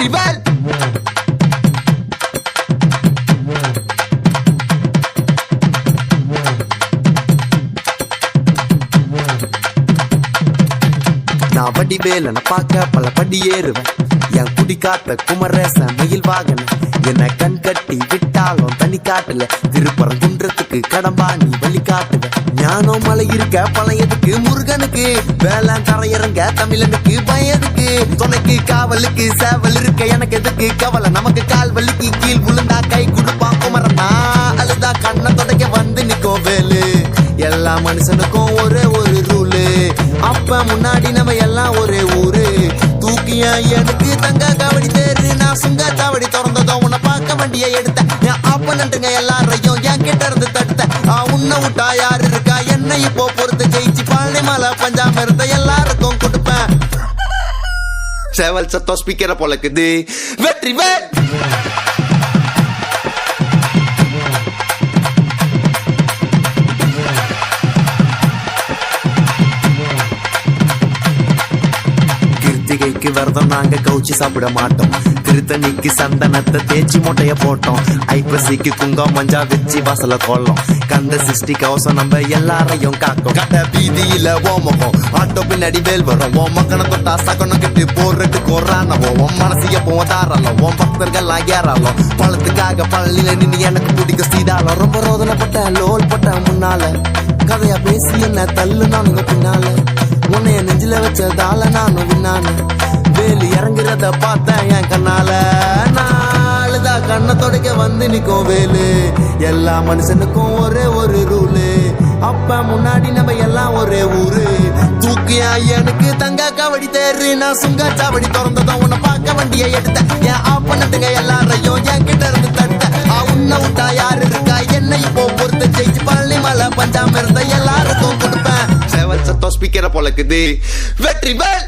வெற்றிவேல். நான் வடிவேலனை பார்க்க பல படி ஏறுவேன். என் குடி காத்த குமரேசன் மயில் வாகன என்ன கண் கட்டி விட்டாலும் தனி காட்டுல திருப்பரங்குன்றத்துக்கு கடம்பா நீ வழி காட்டுவேன். ஞானம் மலை இருக்க பழையதுக்கு முருகனுக்கு வேளாண் கரையிறங்க தமிழனுக்கு பயதுக்கு துணைக்கு காவலுக்கு சேவல் இருக்க எனக்கு எதுக்கு கவலை நமக்கு கால் வலிக்கு கீழ் விழுந்தா கை கொடுப்பான் குமரனா அழுதா கண்ணை தொடக்க வந்து நிக்கும் வேலு. எல்லா மனுஷனுக்கும் ஒரே ஒரு ரூலு அப்ப முன்னாடி நம்ம எல்லாம் ஒரே ஊரு தூக்கிய எனக்கு தங்க காவடி தேரு நான் சுங்க காவடி திறந்ததும் உன்னை பார்க்க வண்டியை எடுத்தேன். என் அப்பனட்டுங்க எல்லாரையும் என் கிட்ட இருந்து தடுத்தேன். உன்னை விட்டா யாரு இருக்கா என்ன இப்போ பொறுத்து ஜெயிச்சு பழனி மலை பஞ்சாம இருந்த எல்லாருக்கும் கொடுப்பேன். சேவல் சத்தம் ஸ்பீக்கரை பொழக்குது வெற்றிவேல். கிருத்திகைக்கு விரதம் நாங்க கவுச்சி சாப்பிட மாட்டோம். திருத்தணிக்கு சந்தனத்தை தேய்ச்சி மொட்டைய போட்டோம். ஐப்பசிக்கு குங்கம் மஞ்சா வச்சு வாசல கோலம். கந்த சிருஷ்டி கவசம் நம்ம எல்லாரையும் காக்கும். கட்ட வீதியில ஓமகம் ஆட்டோ பின்னாடி வேல் வரும். ஓ மக்கனை தொட்டா சகனம் கட்டு போறதுக்கு ராணவம். உன் மனசிய போதாரலாம் உன் பக்தர்கள் ஏறாலும் பழத்துக்காக பழனில நின்று எனக்கு பிடிக்க சீதாலம். ரொம்ப ரோதனைப்பட்ட லோல் பட்ட முன்னால கதையா பேசி என்ன தள்ளு நானுங்க பின்னால உன்னைய நெஞ்சில வச்சதால நானும் விண்ணானு வேலி இறங்குறத பார்த்தேன் என் கண்ணால. நாளுதா கண்ணை தொடக்க வந்து நிக்கும் வேலு. எல்லா மனுஷனுக்கும் ஒரே ஒரு ரூலு அப்ப முன்னாடி நம்ம எல்லாம் ஒரே ஊரு தூக்கியா எனக்கு தங்க காவடி தேரு நான் சுங்க சாவடி திறந்ததும் உன்னை பார்க்க வண்டியை எடுத்தேன். என் ஆப்பனட்டுங்க எல்லாரையும் என் கிட்ட இருந்து தடுத்தேன். உன்னை விட்டா யாரு இருக்கா என்ன இப்போ பொறுத்த ஜெயிச்சு பழனி மலை பஞ்சாம இருந்த எல்லாருக்கும் கொடுப்பேன். சேவல் சத்தம் ஸ்பீக்கரை பொழக்குது வெற்றிவேல்.